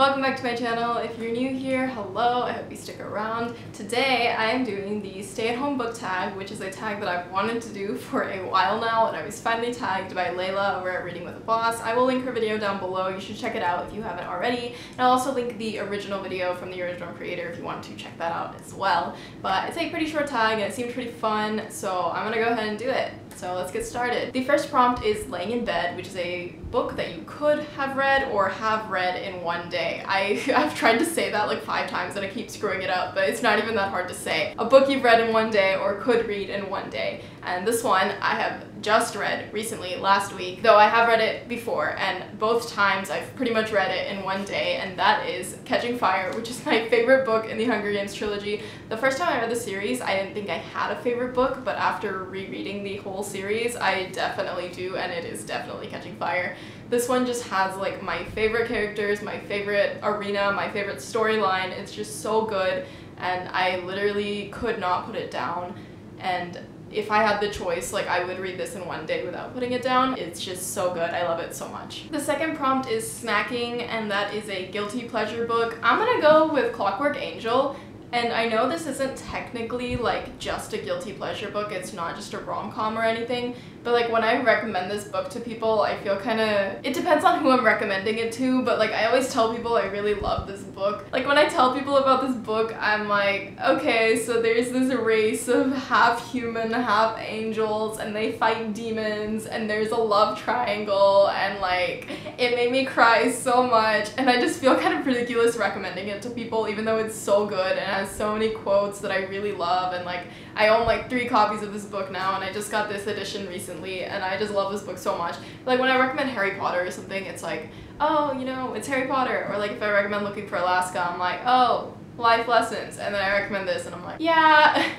welcome back to my channel. If you're new here, hello, I hope you stick around. Today I am doing the stay-at-home book tag, which is a tag that I've wanted to do for a while now, and I was finally tagged by Layla over at Reading with a Boss. I will link her video down below, you should check it out if you haven't already, and I'll also link the original video from the original creator if you want to check that out as well. But it's a pretty short tag and it seemed pretty fun, so I'm gonna go ahead and do it. So let's get started. The first prompt is Laying in Bed, which is a book that you could have read or have read in one day. I've tried to say that like 5 times and I keep screwing it up, but it's not even that hard to say. A book you've read in one day or could read in one day. And this one I have just read recently, last week, though I have read it before, and both times I've pretty much read it in one day, and that is Catching Fire, which is my favorite book in the Hunger Games trilogy. The first time I read the series, I didn't think I had a favorite book, but after rereading the whole series, I definitely do, and it is definitely Catching Fire. This one just has like my favorite characters, my favorite arena, my favorite storyline. It's just so good, and I literally could not put it down. And if I had the choice, like, I would read this in one day without putting it down. It's just so good. I love it so much. The second prompt is Snacking, and that is a guilty pleasure book. I'm gonna go with Clockwork Angel. And I know this isn't technically like just a guilty pleasure book, it's not just a rom-com or anything, but like when I recommend this book to people, I feel kinda, it depends on who I'm recommending it to, but like I always tell people I really love this book. Like when I tell people about this book, I'm like, okay, so there's this race of half human, half angels, and they fight demons, and there's a love triangle, and like, it made me cry so much, and I just feel kind of ridiculous recommending it to people even though it's so good and has so many quotes that I really love. And like I own like 3 copies of this book now, and I just got this edition recently, and I just love this book so much. Like when I recommend Harry Potter or something, it's like, oh, you know, it's Harry Potter, or like if I recommend Looking for Alaska, I'm like, oh, life lessons, and then I recommend this and I'm like, yeah,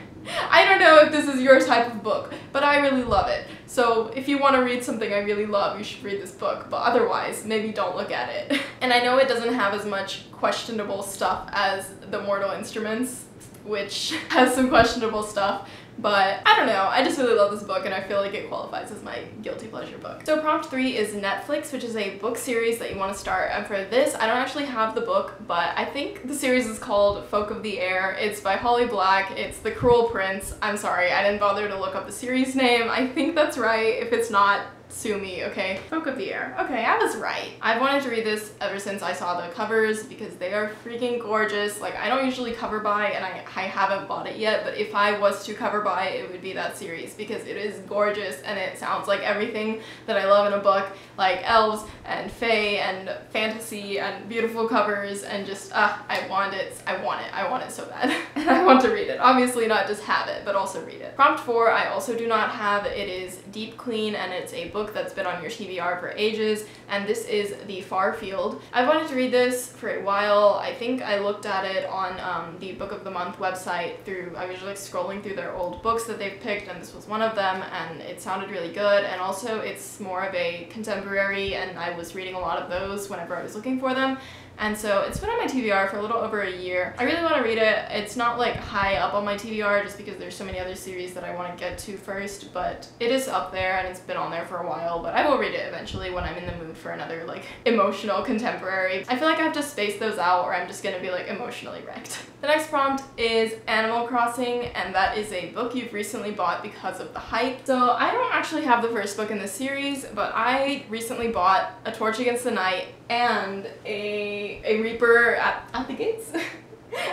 I don't know if this is your type of book, but I really love it. So if you want to read something I really love, you should read this book, but otherwise, maybe don't look at it. And I know it doesn't have as much questionable stuff as The Mortal Instruments, which has some questionable stuff, but I don't know, I just really love this book and I feel like it qualifies as my guilty pleasure book. So prompt 3 is Netflix, which is a book series that you want to start, and for this, I don't actually have the book, but I think the series is called Folk of the Air. It's by Holly Black, it's The Cruel Prince. I'm sorry, I didn't bother to look up the series name. I think that's right. If it's not, sue me, okay? Folk of the Air. Okay, I was right. I've wanted to read this ever since I saw the covers because they are freaking gorgeous. Like, I don't usually cover buy, and I haven't bought it yet, but if I was to cover buy, it would be that series because it is gorgeous and it sounds like everything that I love in a book, like elves and fae and fantasy and beautiful covers, and just, I want it so bad. And I want to read it. Obviously not just have it, but also read it. Prompt 4, I also do not have. It is Deep Clean, and it's a book that's been on your TBR for ages, and this is The Far Field. I've wanted to read this for a while. I think I looked at it on the Book of the Month website I was just like scrolling through their old books that they've picked, and this was one of them, and it sounded really good, and also it's more of a contemporary, and I was reading a lot of those whenever I was looking for them. And so it's been on my TBR for a little over a year. I really want to read it. It's not like high up on my TBR just because there's so many other series that I want to get to first, but it is up there and it's been on there for a while, but I will read it eventually when I'm in the mood for another like emotional contemporary. I feel like I have to space those out or I'm just gonna be like emotionally wrecked. The next prompt is Animal Crossing, and that is a book you've recently bought because of the hype. So I don't actually have the first book in the series, but I recently bought A Torch Against the Night and a Reaper at the Gates?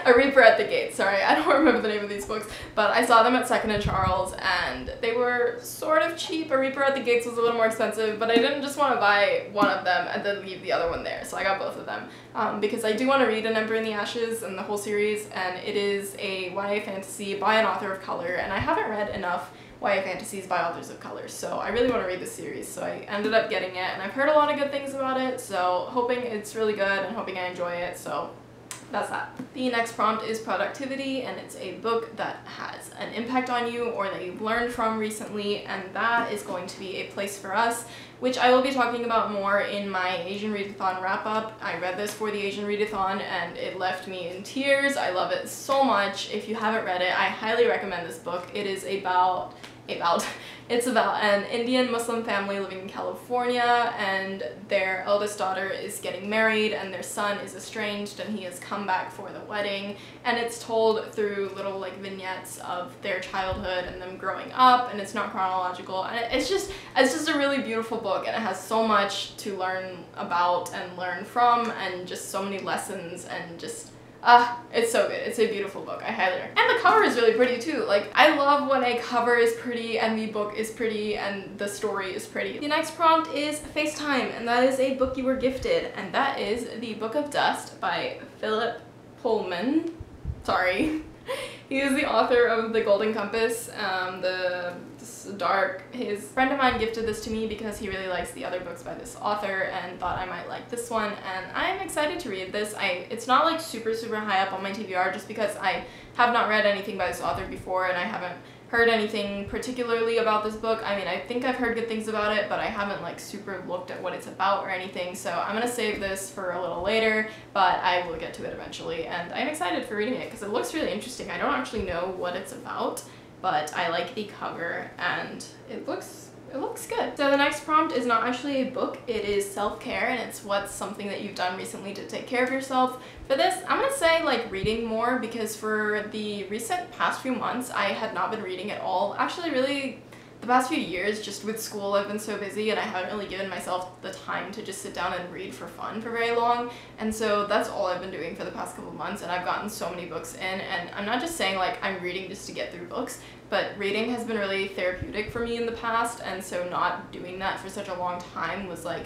A Reaper at the Gates, sorry, I don't remember the name of these books, but I saw them at Second and Charles and they were sort of cheap. A Reaper at the Gates was a little more expensive, but I didn't just want to buy one of them and then leave the other one there, so I got both of them because I do want to read An Ember in the Ashes and the whole series, and it is a YA fantasy by an author of color, and I haven't read enough YA fantasies by authors of color, so I really want to read this series, so I ended up getting it, and I've heard a lot of good things about it, so hoping it's really good and hoping I enjoy it, so that's that. The next prompt is Productivity, and it's a book that has an impact on you or that you've learned from recently, and that is going to be A Place for Us, which I will be talking about more in my Asian Readathon wrap-up. I read this for the Asian Readathon and it left me in tears. I love it so much. If you haven't read it, I highly recommend this book. It is about It's about an Indian Muslim family living in California, and their eldest daughter is getting married and their son is estranged and he has come back for the wedding, and it's told through little like vignettes of their childhood and them growing up, and it's not chronological, and it's just a really beautiful book, and it has so much to learn about and learn from, and just so many lessons, and just it's so good. It's a beautiful book. I highly recommend. And the cover is really pretty too. Like, I love when a cover is pretty and the book is pretty and the story is pretty. The next prompt is FaceTime, and that is a book you were gifted, and that is The Book of Dust by Philip Pullman. Sorry. He is the author of The Golden Compass, His friend of mine gifted this to me because he really likes the other books by this author and thought I might like this one, and I'm excited to read this. It's not like super high up on my TBR just because I have not read anything by this author before and I haven't heard anything particularly about this book. I mean, I think I've heard good things about it, but I haven't like super looked at what it's about or anything, so I'm gonna save this for a little later, but I will get to it eventually, and I'm excited for reading it because it looks really interesting. I don't actually know what it's about, but I like the cover and it looks good. So the next prompt is not actually a book, it is self-care, and it's what's something that you've done recently to take care of yourself. For this, I'm gonna say like reading more, because for the recent past few months I had not been reading at all. Actually, really the past few years, just with school, I've been so busy and I haven't really given myself the time to just sit down and read for fun for very long, and so that's all I've been doing for the past couple months, and I've gotten so many books in, and I'm not just saying like I'm reading just to get through books, but reading has been really therapeutic for me in the past, and so not doing that for such a long time was like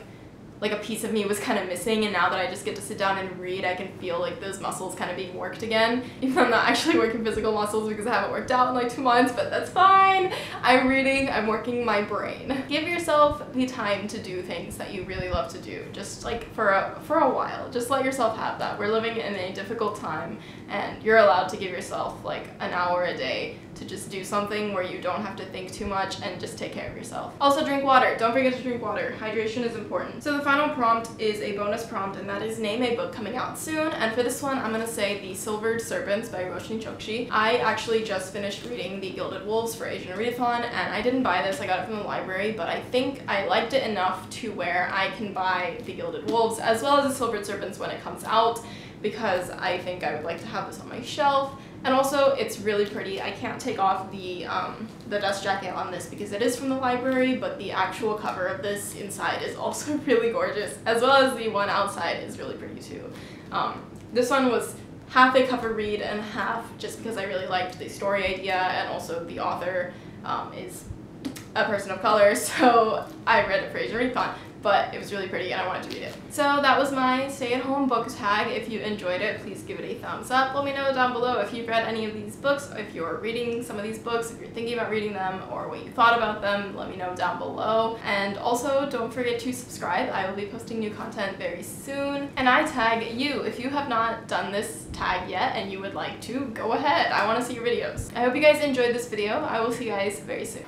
a piece of me was kind of missing, and now that I just get to sit down and read, I can feel like those muscles kind of being worked again, even though I'm not actually working physical muscles because I haven't worked out in like 2 months, but that's fine. I'm reading, I'm working my brain. Give yourself the time to do things that you really love to do, just like for a while. Just let yourself have that. We're living in a difficult time, and you're allowed to give yourself like an hour a day to just do something where you don't have to think too much and just take care of yourself. Also, drink water. Don't forget to drink water. Hydration is important. So the final prompt is a bonus prompt, and that is name a book coming out soon, and for this one I'm gonna say The Silvered Serpents by Roshni Chokshi. I actually just finished reading The Gilded Wolves for Asian Readathon, and I didn't buy this, I got it from the library, but I think I liked it enough to where I can buy The Gilded Wolves as well as The Silvered Serpents when it comes out, because I think I would like to have this on my shelf. And also, it's really pretty. I can't take off the dust jacket on this because it is from the library, but the actual cover of this inside is also really gorgeous, as well as the one outside is really pretty too. This one was half a cover read and half just because I really liked the story idea, and also the author is a person of color, so I read it for Asian Readathon. But it was really pretty and I wanted to read it. So that was my stay-at-home book tag. If you enjoyed it, please give it a thumbs up. Let me know down below if you've read any of these books, if you're reading some of these books, if you're thinking about reading them, or what you thought about them. Let me know down below. And also, don't forget to subscribe. I will be posting new content very soon. And I tag you. If you have not done this tag yet and you would like to, go ahead. I want to see your videos. I hope you guys enjoyed this video. I will see you guys very soon.